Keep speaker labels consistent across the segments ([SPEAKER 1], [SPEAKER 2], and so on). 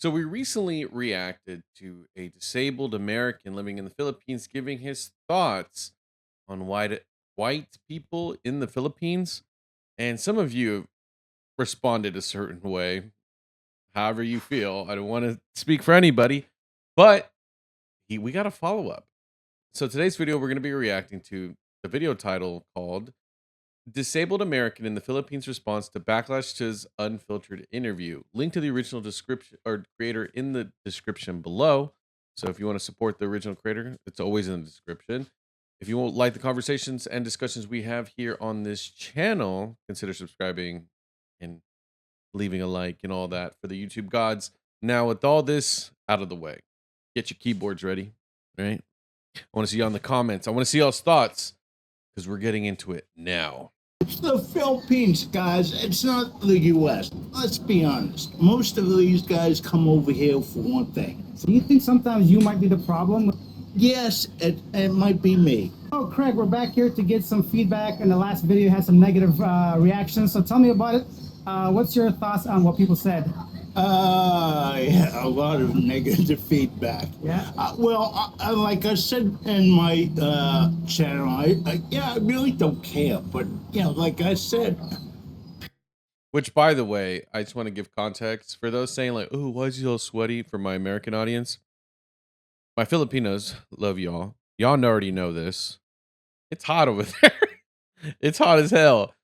[SPEAKER 1] So we recently reacted to a disabled American living in the Philippines giving his thoughts on white people in the Philippines. And some of you responded a certain way, however you feel. I don't want to speak for anybody, but we got a follow up. So today's video, we're going to be reacting to the video title called Disabled American in the Philippines Response to Backlash to His Unfiltered Interview. Link to the original description or creator in the description below. So if you want to support the original creator, it's always in the description. If you won't like the conversations and discussions we have here on this channel, consider subscribing and leaving a like and all that for the YouTube gods. Now, with all this out of the way, get your keyboards ready, right? I want to see you on the comments. I want to see y'all's thoughts because we're getting into it now.
[SPEAKER 2] It's the Philippines, guys. It's not the U.S. Let's be honest. Most of these guys come over here for one thing.
[SPEAKER 3] Do you think sometimes you might be the problem?
[SPEAKER 2] Yes, it might be me.
[SPEAKER 3] Oh, Craig, we're back here to get some feedback. In the last video, you had some negative reactions. So tell me about it. What's your thoughts on what people said?
[SPEAKER 2] Yeah, a lot of negative feedback.
[SPEAKER 3] Yeah.
[SPEAKER 2] Like I said in my channel, I really don't care. But like I said.
[SPEAKER 1] Which, by the way, I just want to give context for those saying like, "Oh, why is he so sweaty?" For my American audience, my Filipinos love y'all. Y'all already know this. It's hot over there. It's hot as hell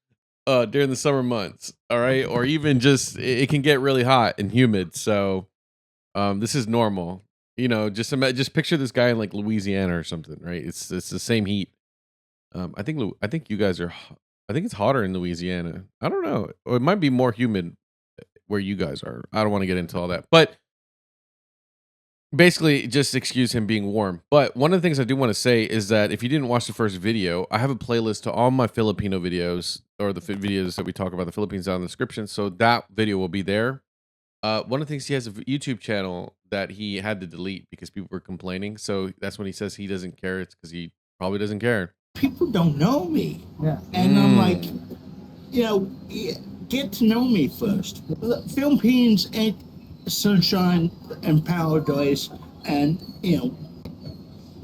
[SPEAKER 1] during the summer months. All right, or even just it can get really hot and humid. So this is normal. Just picture this guy in like Louisiana or something, right? It's the same heat. I think you guys are. I think it's hotter in Louisiana. I don't know. Or it might be more humid where you guys are. I don't want to get into all that, but basically just excuse him being warm. But one of the things I do want to say is that if you didn't watch the first video, I have a playlist to all my Filipino videos or the videos that we talk about the Philippines down in the description. So that video will be there. One of the things, he has a YouTube channel that he had to delete because people were complaining. So that's when he says he doesn't care. It's because he probably doesn't care.
[SPEAKER 2] People don't know me.
[SPEAKER 3] Yeah.
[SPEAKER 2] And I'm like, get to know me first. The Philippines ain't sunshine and paradise, and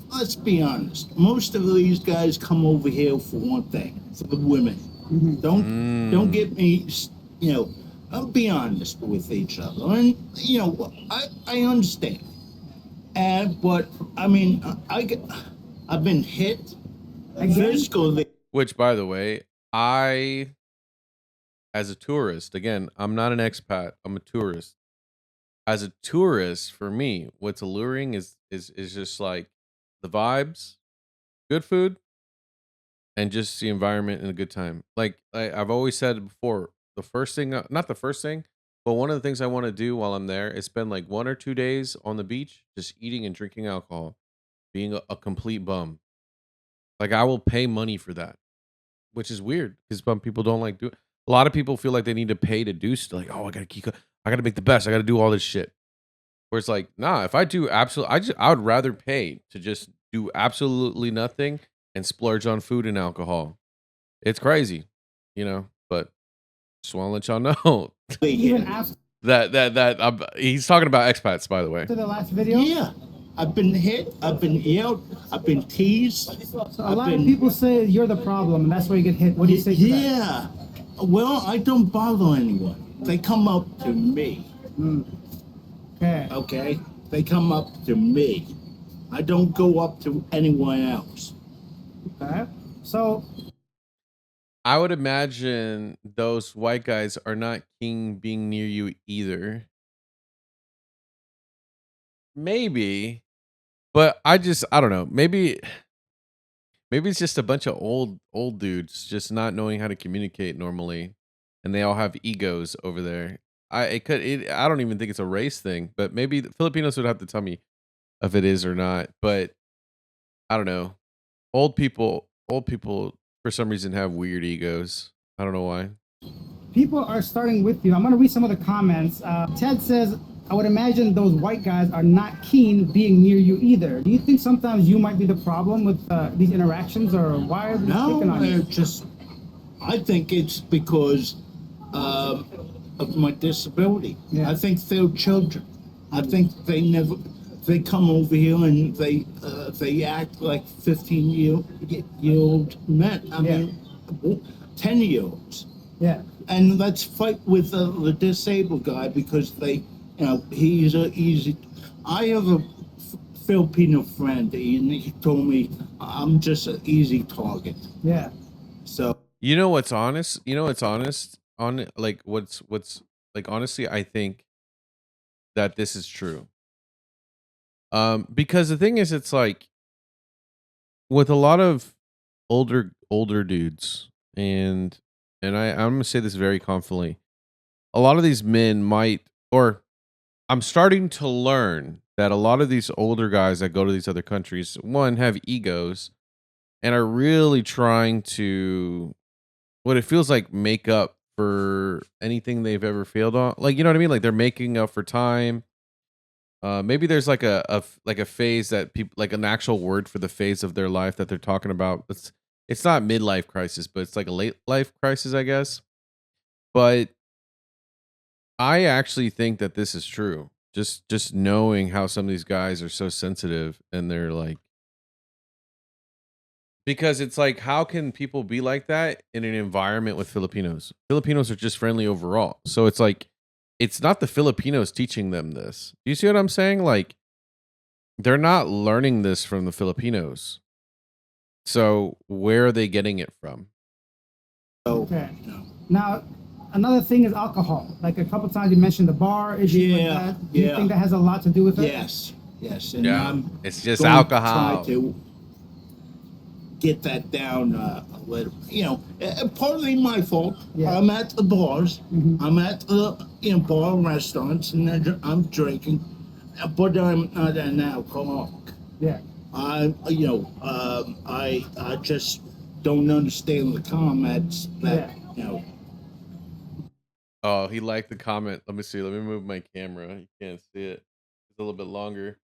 [SPEAKER 2] let's be honest. Most of these guys come over here for one thing, for the women.
[SPEAKER 3] Mm-hmm.
[SPEAKER 2] Don't get me, I'll be honest with each other, and I understand. But I mean, I've been hit. Physically.
[SPEAKER 1] Which, by the way, as a tourist, again, I'm not an expat, I'm a tourist. As a tourist, for me, what's alluring is just like the vibes, good food, and just the environment and a good time. Like I've always said before, the first thing, not the first thing, but one of the things I want to do while I'm there is spend like 1 or 2 days on the beach, just eating and drinking alcohol, being a complete bum. Like I will pay money for that, which is weird because some people don't like do it. A lot of people feel like they need to pay to do stuff. Like, oh, I gotta make the best. I gotta do all this shit. Where it's like, nah, if I do absolutely, I would rather pay to just do absolutely nothing and splurge on food and alcohol. It's crazy, but just want to let y'all know
[SPEAKER 3] Even after
[SPEAKER 1] that he's talking about expats, by the way.
[SPEAKER 3] the last video?
[SPEAKER 2] Yeah. I've been hit, I've been yelled, I've been teased.
[SPEAKER 3] So a lot of people say you're the problem, and that's why you get hit. What do you say to that?
[SPEAKER 2] Yeah. Well, I don't bother anyone. They come up to me.
[SPEAKER 3] Okay.
[SPEAKER 2] Okay? They come up to me. I don't go up to anyone else.
[SPEAKER 3] Okay. So
[SPEAKER 1] I would imagine those white guys are not keen being near you either. Maybe. But I don't know. Maybe it's just a bunch of old dudes just not knowing how to communicate normally, and they all have egos over there. I don't even think it's a race thing, but maybe the Filipinos would have to tell me if it is or not. But I don't know. Old people for some reason have weird egos. I don't know why.
[SPEAKER 3] people are starting with you. I'm going to read some of the comments. Ted says, I would imagine those white guys are not keen being near you either. Do you think sometimes you might be the problem with these interactions, or why are they picking on you?
[SPEAKER 2] I think it's because of my disability.
[SPEAKER 3] Yeah.
[SPEAKER 2] I think they're children. I think they come over here and they act like 15-year old men. I
[SPEAKER 3] Yeah.
[SPEAKER 2] mean, 10-year-olds.
[SPEAKER 3] Yeah.
[SPEAKER 2] And let's fight with the disabled guy because he's a easy. I have a Filipino friend, and he told me I'm just an easy target.
[SPEAKER 3] Yeah.
[SPEAKER 2] So
[SPEAKER 1] You know what's honest? You know what's honest? On like what's like honestly, I think that this is true. Because the thing is, it's like with a lot of older dudes, and I'm gonna say this very confidently. A lot of these men might, or I'm starting to learn that a lot of these older guys that go to these other countries, one, have egos and are really trying to, what it feels like, make up for anything they've ever failed on. Like, you know what I mean? Like they're making up for time. Maybe there's like like a phase that people, like an actual word for the phase of their life that they're talking about. It's not midlife crisis, but it's like a late life crisis, I guess. But I actually think that this is true. Just knowing how some of these guys are so sensitive, and they're like, because it's like, how can people be like that in an environment with Filipinos? Filipinos are just friendly overall. So it's like, it's not the Filipinos teaching them this. Do you see what I'm saying? Like, they're not learning this from the Filipinos. So where are they getting it from?
[SPEAKER 3] Okay. Now, another thing is alcohol. Like a couple times you mentioned the bar issue. Like
[SPEAKER 2] Yeah,
[SPEAKER 3] that. Do you
[SPEAKER 2] yeah.
[SPEAKER 3] think that has a lot to do with it?
[SPEAKER 2] yes, and
[SPEAKER 1] Yeah,
[SPEAKER 2] I'm
[SPEAKER 1] it's just
[SPEAKER 2] going to
[SPEAKER 1] alcohol.
[SPEAKER 2] try to get that down a little. Partly my fault.
[SPEAKER 3] Yeah.
[SPEAKER 2] I'm at the bars.
[SPEAKER 3] Mhm.
[SPEAKER 2] I'm at the bar restaurants, and I'm drinking, but I'm not an alcoholic.
[SPEAKER 3] Yeah.
[SPEAKER 2] I just don't understand the comments that
[SPEAKER 1] Oh, he liked the comment. Let me see. Let me move my camera. You can't see it. It's a little bit longer.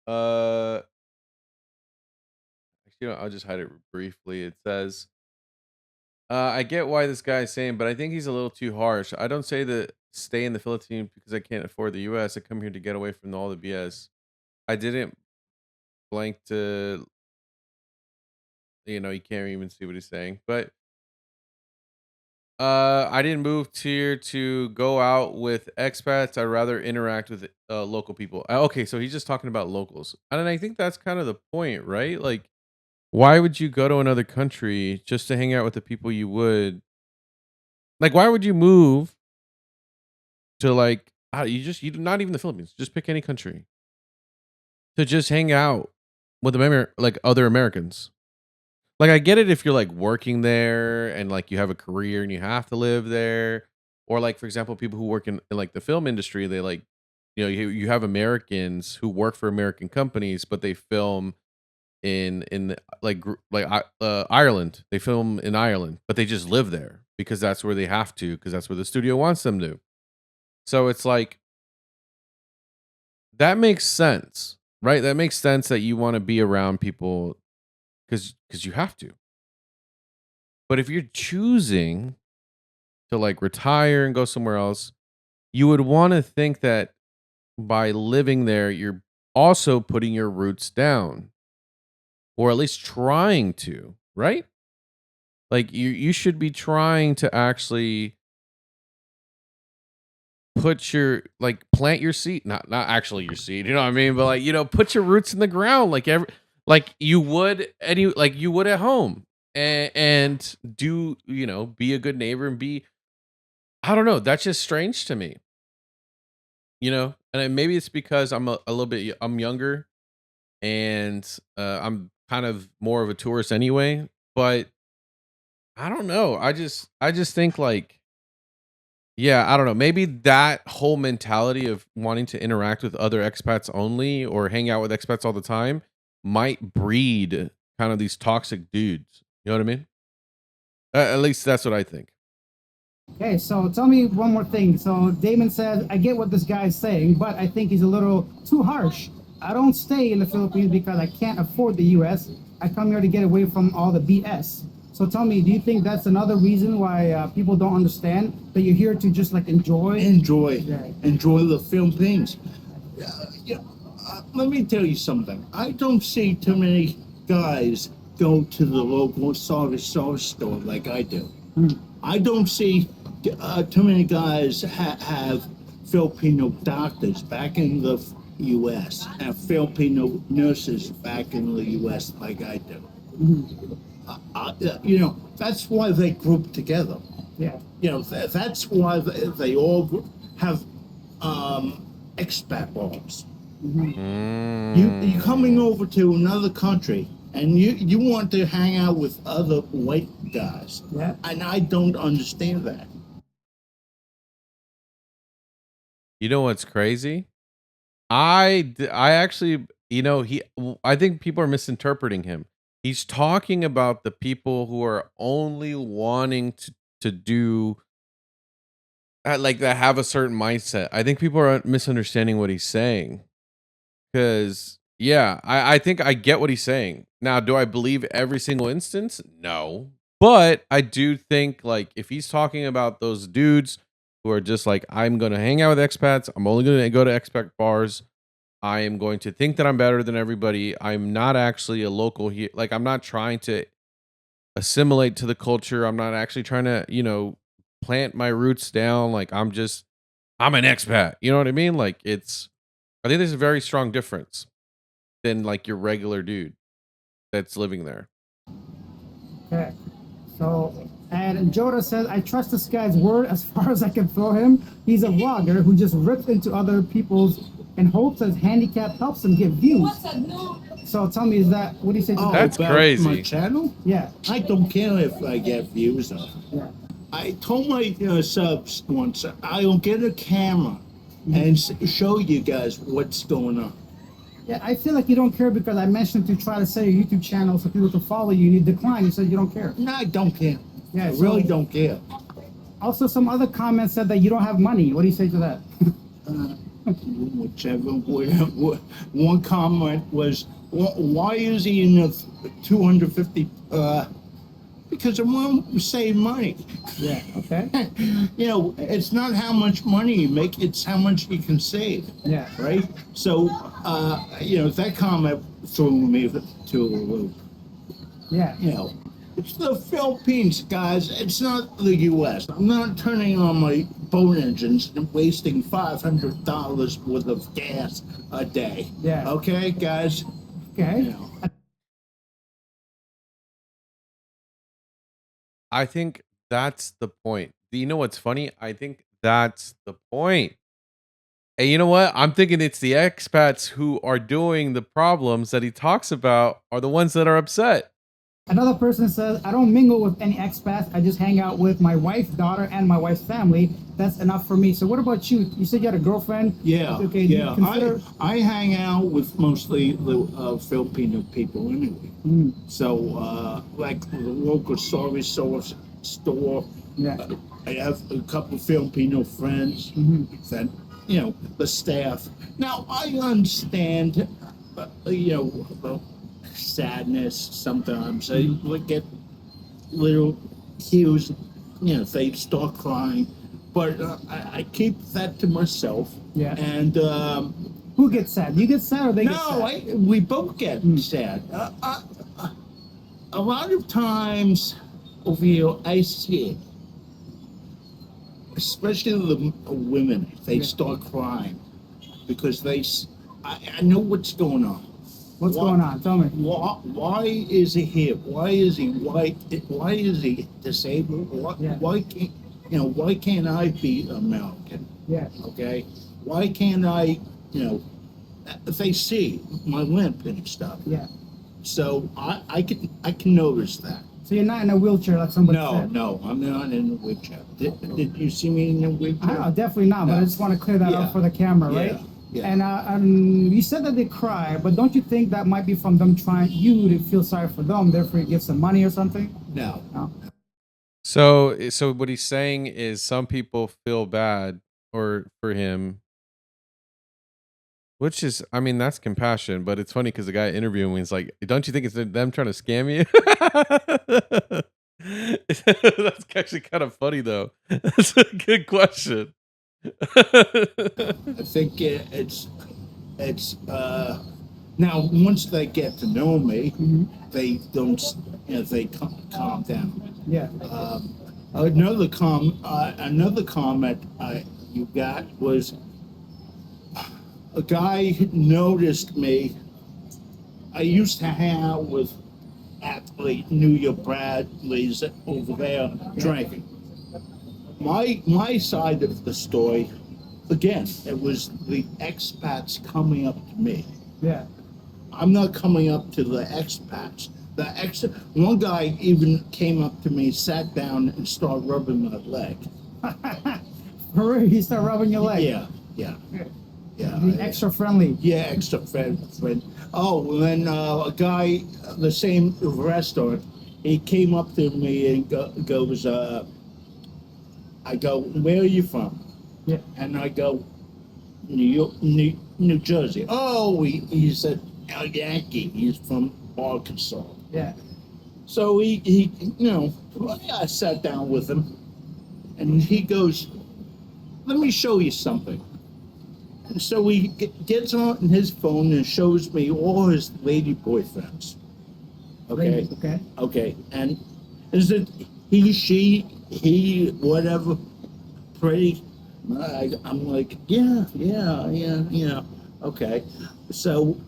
[SPEAKER 1] Actually, I'll just hide it briefly. It says, I get why this guy is saying, but I think he's a little too harsh. I don't say to stay in the Philippines because I can't afford the US. I come here to get away from all the BS. I didn't blank to, you can't even see what he's saying. But I didn't move here to go out with expats. I'd rather interact with local people. Okay, so he's just talking about locals. And I think that's kind of the point, right? Like, why would you go to another country just to hang out with the people you would? Like, why would you move to, like, you not even the Philippines, just pick any country to just hang out with like other Americans. Like, I get it if you're like working there and like you have a career and you have to live there, or like, for example, people who work in like the film industry, they like, you have Americans who work for American companies, but they film in Ireland. They film in Ireland, but they just live there because that's where they have to, because that's where the studio wants them to. So it's like, that makes sense, right? That makes sense that you want to be around people because you have to. But if you're choosing to like retire and go somewhere else, you would want to think that by living there, you're also putting your roots down, or at least trying to, right? Like, you should be trying to actually plant your seed, not actually your seed, you know what I mean? But like, put your roots in the ground like you would at home, and do, be a good neighbor and be, I don't know, that's just strange to me, and maybe it's because a little bit, I'm younger, and I'm kind of more of a tourist anyway, but I don't know. I just think like, yeah, I don't know. Maybe that whole mentality of wanting to interact with other expats only, or hang out with expats all the time, might breed kind of these toxic dudes. You know what I mean? At least that's what I think.
[SPEAKER 3] Okay, so tell me one more thing. So Damon says, I get what this guy is saying, but I think he's a little too harsh. I don't stay in the Philippines because I can't afford the US. I come here to get away from all the BS. So tell me, do you think that's another reason why people don't understand that you're here to just like enjoy?
[SPEAKER 2] Enjoy
[SPEAKER 3] Yeah.
[SPEAKER 2] the Philippines. Yeah, let me tell you something. I don't see too many guys go to the local source store like I do. I don't see too many guys have Filipino doctors back in the U.S. and Filipino nurses back in the U.S. like I do. That's why they group together.
[SPEAKER 3] Yeah.
[SPEAKER 2] That's why they all have expat balls. You're coming
[SPEAKER 1] Mm.
[SPEAKER 2] over to another country and you want to hang out with other white guys.
[SPEAKER 3] Yeah.
[SPEAKER 2] And I don't understand that.
[SPEAKER 1] You know what's crazy? I actually, I think people are misinterpreting him. He's talking about the people who are only wanting to do like that have a certain mindset. I think people are misunderstanding what he's saying. Cause yeah, I think I get what he's saying. Now, do I believe every single instance? No. But I do think like if he's talking about those dudes who are just like, I'm gonna hang out with expats, I'm only gonna go to expat bars. I am going to think that I'm better than everybody. I'm not actually a local here. Like I'm not trying to assimilate to the culture. I'm not actually trying to, plant my roots down. Like I'm an expat. You know what I mean? Like I think there's a very strong difference than like your regular dude that's living there.
[SPEAKER 3] Okay. So, and Joda says, I trust this guy's word as far as I can throw him. He's a vlogger who just rips into other people's and hopes his handicap helps him get views. So tell me, is that what do you say to that?
[SPEAKER 1] That's
[SPEAKER 2] about
[SPEAKER 1] crazy.
[SPEAKER 2] my channel?
[SPEAKER 3] Yeah.
[SPEAKER 2] I don't care if I get views on it.
[SPEAKER 3] Yeah.
[SPEAKER 2] I told my subs once, I'll get a camera and show you guys what's going on.
[SPEAKER 3] Yeah, I feel like you don't care because I mentioned to try to say your YouTube channel so people can follow you. You declined. You said you don't care.
[SPEAKER 2] No, I don't care.
[SPEAKER 3] Yeah,
[SPEAKER 2] I
[SPEAKER 3] so-
[SPEAKER 2] really don't care.
[SPEAKER 3] Also, some other comments said that you don't have money. What do you say to that?
[SPEAKER 2] Whichever. One comment was, why is he in the 250? Because I want to save money.
[SPEAKER 3] Yeah. Okay.
[SPEAKER 2] It's not how much money you make, it's how much you can save.
[SPEAKER 3] Yeah.
[SPEAKER 2] Right? So, that comment threw me to a loop.
[SPEAKER 3] Yeah.
[SPEAKER 2] It's the Philippines, guys. It's not the U.S. I'm not turning on my boat engines and wasting $500 worth of gas a day.
[SPEAKER 3] Yeah.
[SPEAKER 2] Okay, guys?
[SPEAKER 3] Okay.
[SPEAKER 1] I think that's the point. You know what's funny? I think that's the point. And you know what? I'm thinking it's the expats who are doing the problems that he talks about are the ones that are upset.
[SPEAKER 3] Another person says, I don't mingle with any expats. I just hang out with my wife, daughter, and my wife's family. That's enough for me. So what about you? You said you had a girlfriend?
[SPEAKER 2] Yeah.
[SPEAKER 3] Okay. Do you
[SPEAKER 2] Yeah.
[SPEAKER 3] consider...
[SPEAKER 2] I hang out with mostly the Filipino people anyway. So, like the local store.
[SPEAKER 3] Yeah.
[SPEAKER 2] I have a couple Filipino friends that, the staff. Now, I understand, the sadness sometimes. I would get little cues, they start crying. But I keep that to myself.
[SPEAKER 3] Yeah.
[SPEAKER 2] And
[SPEAKER 3] Who gets sad? You get sad or they get
[SPEAKER 2] no,
[SPEAKER 3] sad?
[SPEAKER 2] we both get sad. A lot of times over here, I see it. Especially the women, they start crying because I know what's going on.
[SPEAKER 3] What's going on? Tell me.
[SPEAKER 2] Why is he here? Why is he white? Why is he disabled? Why can't I be American?
[SPEAKER 3] Yeah.
[SPEAKER 2] Okay. Why can't I? They see my limp and stuff.
[SPEAKER 3] Yeah.
[SPEAKER 2] So I can notice that.
[SPEAKER 3] So you're not in a wheelchair like somebody
[SPEAKER 2] No,
[SPEAKER 3] said?
[SPEAKER 2] no, I'm not in a wheelchair. Did you see me in a wheelchair?
[SPEAKER 3] No, definitely not. But
[SPEAKER 2] No.
[SPEAKER 3] I just want to clear that
[SPEAKER 2] Yeah.
[SPEAKER 3] up for the camera,
[SPEAKER 2] Yeah,
[SPEAKER 3] right?
[SPEAKER 2] yeah.
[SPEAKER 3] And you said that they cry, but don't you think that might be from them trying you to feel sorry for them, therefore you give some money or something?
[SPEAKER 2] No.
[SPEAKER 3] No.
[SPEAKER 1] So what he's saying is some people feel bad or for him, which is, I mean, that's compassion, but it's funny because the guy interviewing me is like, don't you think it's them trying to scam you? That's actually kind of funny though. That's a good question.
[SPEAKER 2] I think it's it's now once they get to know me, they don't, they calm down.
[SPEAKER 3] Yeah.
[SPEAKER 2] Another comment you got was a guy noticed me. I used to hang out with athlete New York Bradley's over there drinking. My side of the story, again, it was the expats coming up to me.
[SPEAKER 3] Yeah.
[SPEAKER 2] I'm not coming up to the expats. One guy even came up to me, sat down, and started rubbing my leg.
[SPEAKER 3] For real, he started rubbing your leg.
[SPEAKER 2] Yeah.
[SPEAKER 3] Being extra friendly.
[SPEAKER 2] Yeah, extra friend. Oh, and then a guy, the same restaurant, he came up to me and goes, I go, where are you from?
[SPEAKER 3] Yeah.
[SPEAKER 2] And I go, New York, New Jersey. Oh, he said, a Yankee. He's from Arkansas.
[SPEAKER 3] Yeah.
[SPEAKER 2] So he I sat down with him, and he goes, let me show you something. And so he gets on his phone and shows me all his lady boyfriends. Okay. Okay. And is it he, she, he, whatever, pretty? I'm like, yeah. Okay. So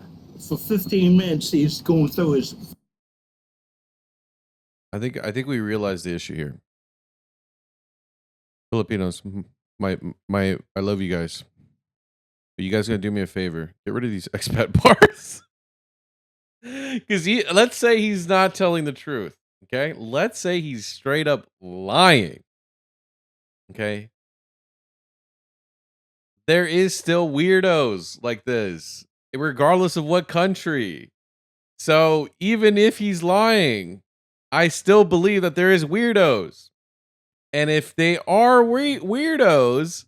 [SPEAKER 2] for 15 minutes, he's going through his.
[SPEAKER 1] I think we realized the issue here. Filipinos, I love you guys. But you guys gotta do me a favor. Get rid of these expat bars. Because let's say he's not telling the truth. Okay? Let's say he's straight up lying. Okay? There is still weirdos like this, regardless of what country. So even if he's lying, I still believe that there is weirdos. And if they are weirdos,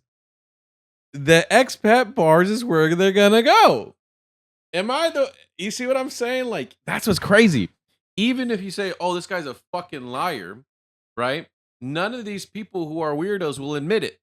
[SPEAKER 1] the expat bars is where they're gonna go. You see what I'm saying? Like, that's what's crazy. Even if you say, oh, this guy's a fucking liar, right? None of these people who are weirdos will admit it.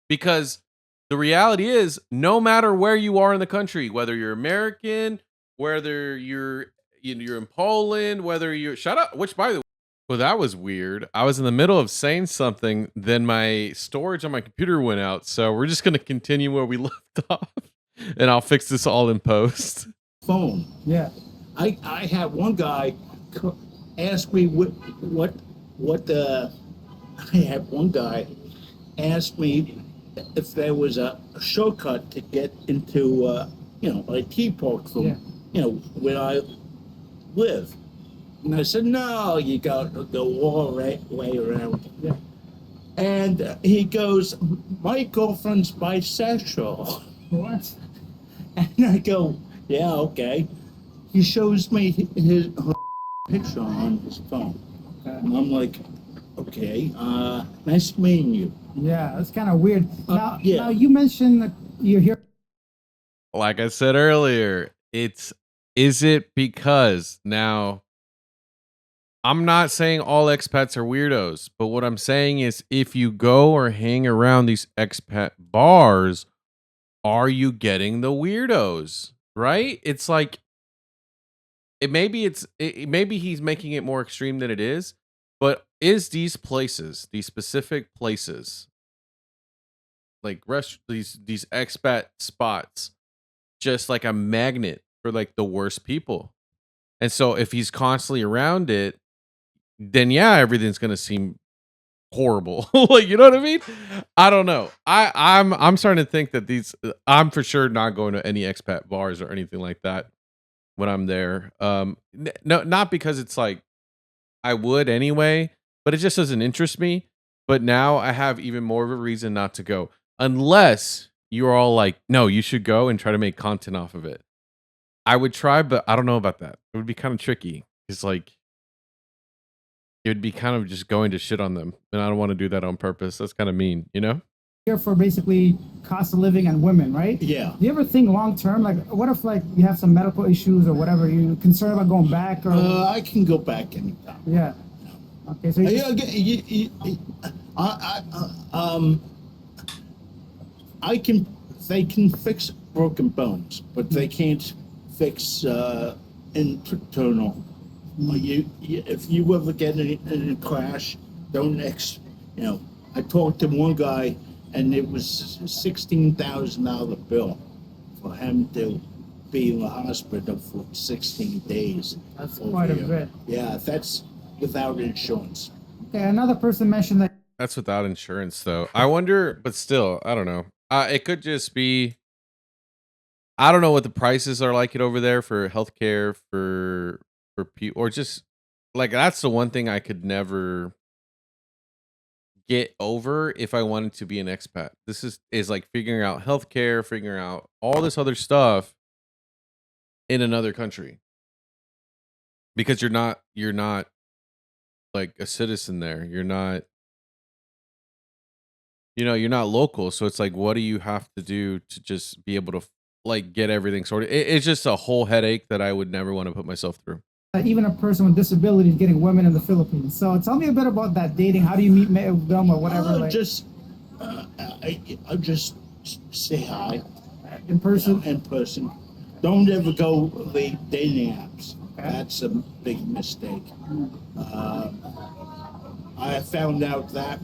[SPEAKER 1] Because the reality is, no matter where you are in the country, whether you're American, whether you're in Poland, whether you're shut up, which by the way, well, that was weird. I was in the middle of saying something, then my storage on my computer went out. So we're just gonna continue where we left off, and I'll fix this all in post.
[SPEAKER 2] Phone.
[SPEAKER 3] Yeah.
[SPEAKER 2] I had one guy ask me what I had one guy ask me if there was a shortcut to get into a T park from where I live. And I said, no, you got to go all the way around.
[SPEAKER 3] Yeah.
[SPEAKER 2] And he goes, my girlfriend's bisexual.
[SPEAKER 3] What?
[SPEAKER 2] And I go, yeah, okay. He shows me her picture on his phone.
[SPEAKER 3] Okay.
[SPEAKER 2] And I'm like, okay, nice meeting you.
[SPEAKER 3] Yeah, that's kind of weird. Now you mentioned that you're here.
[SPEAKER 1] Like I said earlier, is it because now I'm not saying all expats are weirdos, but what I'm saying is if you go or hang around these expat bars, are you getting the weirdos? Right? It's like maybe he's making it more extreme than it is, but is these specific places, like these expat spots, just like a magnet for like the worst people? And so if he's constantly around it, then yeah, everything's gonna seem horrible. Like, you know what I mean? I don't know. I'm starting to think that I'm for sure not going to any expat bars or anything like that when I'm there. No, not because it's like I would anyway, but it just doesn't interest me. But now I have even more of a reason not to go, unless you're all like, no, you should go and try to make content off of it. I would try, but I don't know about that. It would be kind of tricky. It's like it would be kind of just going to shit on them, and I don't want to do that on purpose. That's kind of mean, you know?
[SPEAKER 3] Here for basically cost of living and women, right?
[SPEAKER 2] Yeah.
[SPEAKER 3] Do you ever think long term, like what if like you have some medical issues or whatever, you concerned about going back or?
[SPEAKER 2] I can go back anytime.
[SPEAKER 3] Yeah. Okay, so
[SPEAKER 2] I can. They can fix broken bones, but they can't fix internal. If you ever get in a crash, don't you know. I talked to one guy, and it was $16,000 bill for him to be in the hospital for 16 days.
[SPEAKER 3] That's
[SPEAKER 2] over
[SPEAKER 3] quite a
[SPEAKER 2] here.
[SPEAKER 3] bit.
[SPEAKER 2] Yeah, that's without insurance.
[SPEAKER 3] Okay, another person mentioned that.
[SPEAKER 1] That's without insurance, though. I wonder, but still, I don't know. It could just be. I don't know what the prices are like it over there for healthcare for people, or just like that's the one thing I could never get over if I wanted to be an expat. This is like figuring out healthcare, figuring out all this other stuff in another country because you're not like a citizen there. You're not you're not local, so it's like what do you have to do to just be able to like get everything sorted? It's just a whole headache that I would never want to put myself through.
[SPEAKER 3] Even a person with disabilities getting women in the Philippines. So tell me a bit about that dating. How do you meet them or whatever? Like,
[SPEAKER 2] Just I just say hi
[SPEAKER 3] in person?
[SPEAKER 2] in person. Don't ever go the dating apps.
[SPEAKER 3] Okay.
[SPEAKER 2] That's a big mistake. I found out that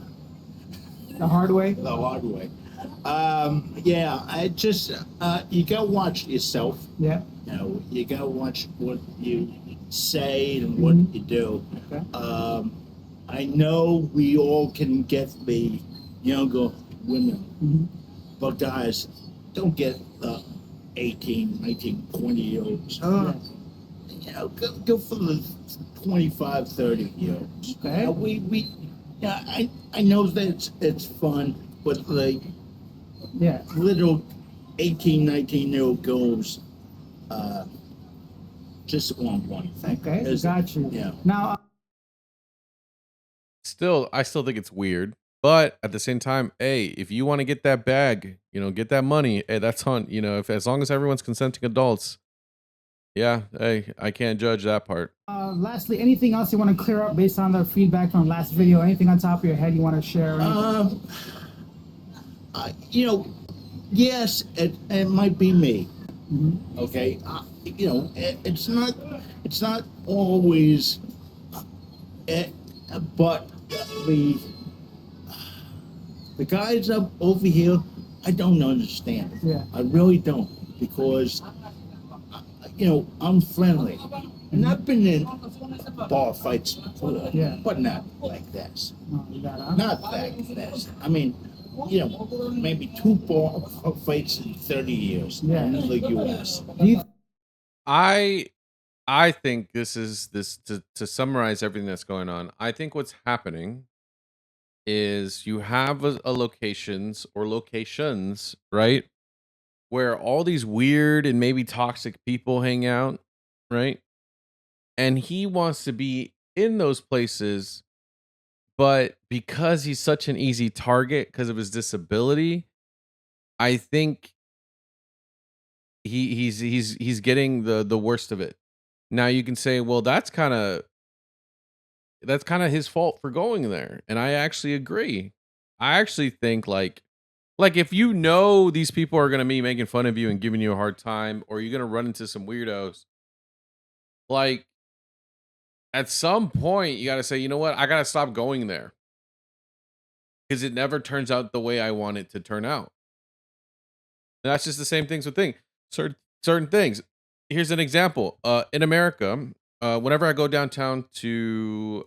[SPEAKER 3] The hard way?
[SPEAKER 2] the hard way. Yeah, I just you gotta watch yourself.
[SPEAKER 3] Yeah.
[SPEAKER 2] You know, you gotta watch what you say and what you do.
[SPEAKER 3] Okay.
[SPEAKER 2] I know we all can get the younger women, but guys, don't get the 18, 19, 20-year-olds. You know, go for the 25, 30-year-olds.
[SPEAKER 3] Okay.
[SPEAKER 2] Yeah, I know that it's fun, but like
[SPEAKER 3] Yeah.
[SPEAKER 2] little 18, 19-year-old girls just want one thing.
[SPEAKER 3] Okay.
[SPEAKER 2] Is-
[SPEAKER 3] Got you.
[SPEAKER 2] Yeah.
[SPEAKER 3] Now,
[SPEAKER 1] I still think it's weird, but at the same time, hey, if you want to get that bag, get that money, hey, that's on, if as long as everyone's consenting adults, yeah, hey, I can't judge that part.
[SPEAKER 3] lastly, anything else you want to clear up based on the feedback from last video? Anything on top of your head you want to share? Or anything?
[SPEAKER 2] Yes, it might be me. Okay, it's not always, but the guys up over here, I don't understand.
[SPEAKER 3] Yeah.
[SPEAKER 2] I really don't, because I'm friendly, and I've been in bar fights before,
[SPEAKER 3] Yeah.
[SPEAKER 2] but not like this.
[SPEAKER 3] No, you got it.
[SPEAKER 2] Not like this. I mean, maybe 2 bar fights in 30 years
[SPEAKER 3] Yeah.
[SPEAKER 2] in the U.S.
[SPEAKER 3] Do you
[SPEAKER 1] I think this to summarize everything that's going on. I think what's happening is you have a locations or locations, right? Where all these weird and maybe toxic people hang out, right? And he wants to be in those places, but because he's such an easy target because of his disability, I think he's getting the worst of it. Now you can say, well, that's kind of his fault for going there, and I actually agree. I actually think like if these people are gonna be making fun of you and giving you a hard time, or you're gonna run into some weirdos, like at some point you gotta say, you know what, I gotta stop going there because it never turns out the way I want it to turn out. And that's just the same things with things. Certain things. Here's an example. In America, whenever I go downtown for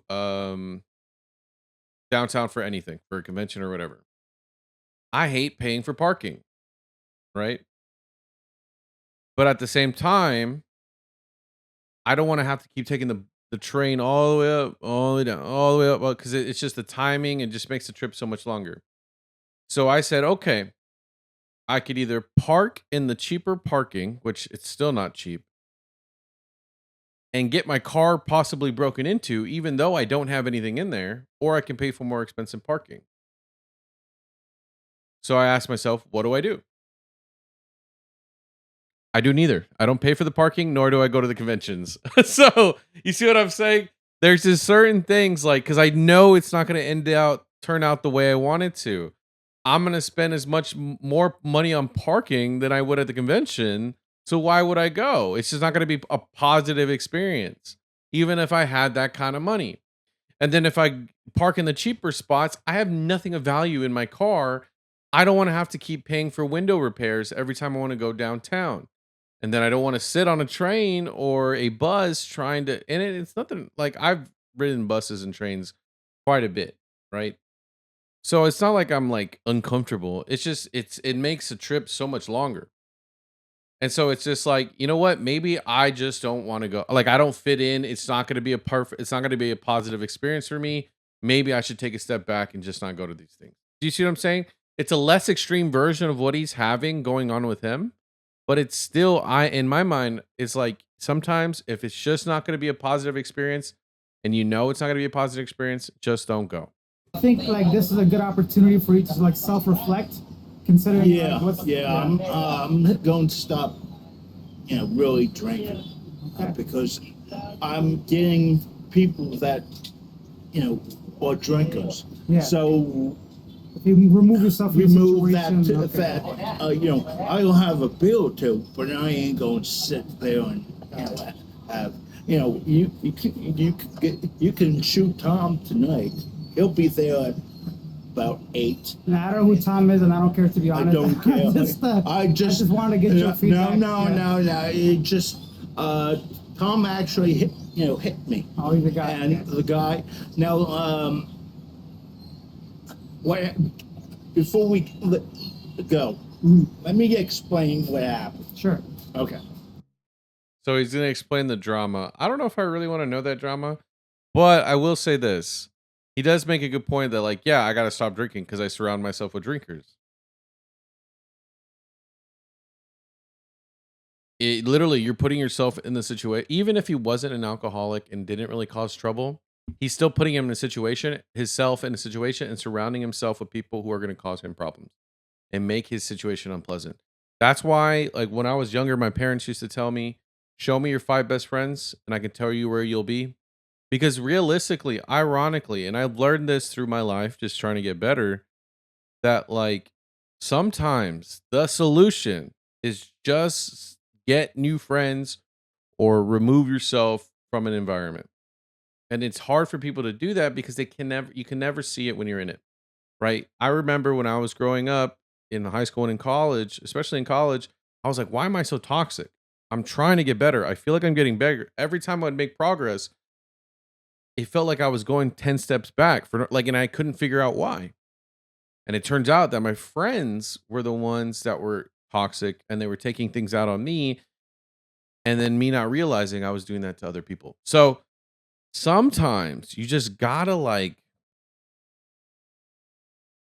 [SPEAKER 1] anything, for a convention or whatever, I hate paying for parking, right? But at the same time, I don't want to have to keep taking the train all the way up, all the way down, all the way up, because it's just the timing and just makes the trip so much longer. So I said, okay, I could either park in the cheaper parking, which it's still not cheap, and get my car possibly broken into, even though I don't have anything in there, or I can pay for more expensive parking. So I asked myself, what do I do? I do neither. I don't pay for the parking, nor do I go to the conventions. So you see what I'm saying? There's just certain things, like, because I know it's not going to turn out the way I want it to. I'm gonna spend as much more money on parking than I would at the convention. So why would I go? It's just not gonna be a positive experience, even if I had that kind of money. And then if I park in the cheaper spots, I have nothing of value in my car. I don't want to have to keep paying for window repairs every time I want to go downtown. And then I don't want to sit on a train or a bus trying to, and it's nothing like I've ridden buses and trains quite a bit, right? So it's not like I'm like uncomfortable. It's just it makes the trip so much longer. And so it's just like, you know what? Maybe I just don't want to go. Like I don't fit in. It's not going to be a perfect. It's not going to be a positive experience for me. Maybe I should take a step back and just not go to these things. Do you see what I'm saying? It's a less extreme version of what he's having going on with him, but it's still I in my mind. It's like sometimes if it's just not going to be a positive experience, and you know it's not going to be a positive experience, just don't go.
[SPEAKER 3] I think like this is a good opportunity for you to like self-reflect, considering
[SPEAKER 2] Yeah,
[SPEAKER 3] like, what's
[SPEAKER 2] yeah. I'm going to stop, really drinking because I'm getting people that, are drinkers.
[SPEAKER 3] Yeah.
[SPEAKER 2] So
[SPEAKER 3] if you remove yourself from the
[SPEAKER 2] remove that
[SPEAKER 3] situation,
[SPEAKER 2] to that. I'll have a beer or two, but I ain't going to sit there and have. You can shoot Tom tonight. He'll be there at about 8.
[SPEAKER 3] Now, I don't know who Tom is, and I don't care, to be honest.
[SPEAKER 2] I don't care.
[SPEAKER 3] I just wanted to get your feedback.
[SPEAKER 2] No. It just Tom actually hit me.
[SPEAKER 3] Oh, he's the guy.
[SPEAKER 2] And the guy. Now, what? Before we go, let me explain what happened.
[SPEAKER 3] Sure.
[SPEAKER 2] Okay.
[SPEAKER 1] So he's going to explain the drama. I don't know if I really want to know that drama, but I will say this. He does make a good point that, like, yeah, I got to stop drinking because I surround myself with drinkers. It literally, you're putting yourself in the situation. Even if he wasn't an alcoholic and didn't really cause trouble, he's still putting him in a situation, himself in a situation, and surrounding himself with people who are going to cause him problems and make his situation unpleasant. That's why, like, when I was younger, my parents used to tell me, show me your 5 best friends, and I can tell you where you'll be. Because realistically, ironically, and I've learned this through my life, just trying to get better, that like sometimes the solution is just get new friends or remove yourself from an environment. And it's hard for people to do that because you can never see it when you're in it. Right? I remember when I was growing up in high school and in college, especially in college, I was like, why am I so toxic? I'm trying to get better. I feel like I'm getting better. Every time I'd make progress, it felt like I was going 10 steps back and I couldn't figure out why. And it turns out that my friends were the ones that were toxic and they were taking things out on me. And then me not realizing I was doing that to other people. So sometimes you just gotta like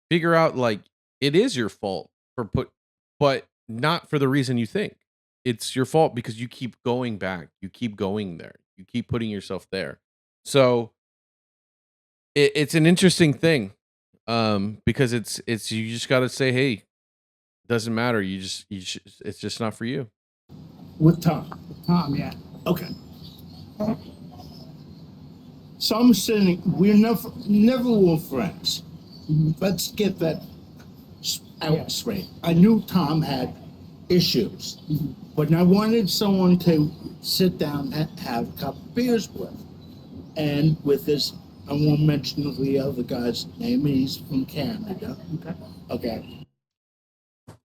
[SPEAKER 1] figure out like it is your fault but not for the reason you think. It's your fault because you keep going back. You keep going there. You keep putting yourself there. So it's an interesting thing because it's you just got to say, hey, it doesn't matter. It's just not for you.
[SPEAKER 2] With Tom.
[SPEAKER 3] Tom, yeah.
[SPEAKER 2] Okay. So I'm sitting. We're never were friends. Let's get that out straight. I knew Tom had issues, but I wanted someone to sit down and have a couple beers with. And with this, I won't mention the other guy's name. He's from Canada. Okay.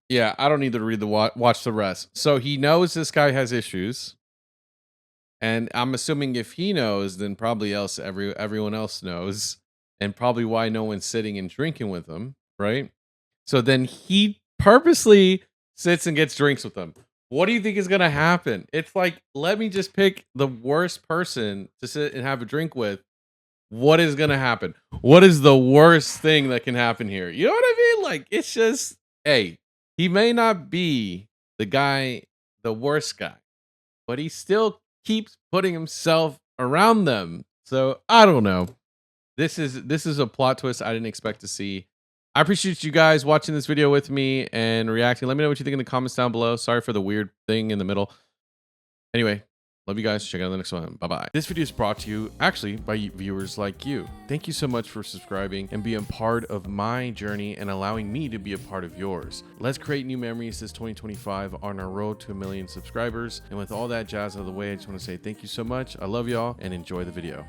[SPEAKER 1] Yeah, I don't need to read the watch the rest. So he knows this guy has issues, and I'm assuming if he knows, then probably everyone else knows, and probably why no one's sitting and drinking with him, right? So then he purposely sits and gets drinks with them. What do you think is going to happen? It's like, let me just pick the worst person to sit and have a drink with. What is going to happen? What is the worst thing that can happen here? You know what I mean? Like, it's just, hey, he may not be the worst guy, but he still keeps putting himself around them. So I don't know. This is a plot twist I didn't expect to see. I appreciate you guys watching this video with me and reacting. Let me know what you think in the comments down below. Sorry for the weird thing in the middle. Anyway, Love you guys. Check out the next one. Bye-bye. This video is brought to you actually by viewers like you. Thank you so much for subscribing and being part of my journey and allowing me to be a part of yours. Let's create new memories this 2025 on our road to 1 million subscribers. And with all that jazz out of the way, I just want to say thank you so much. I love y'all and enjoy the video.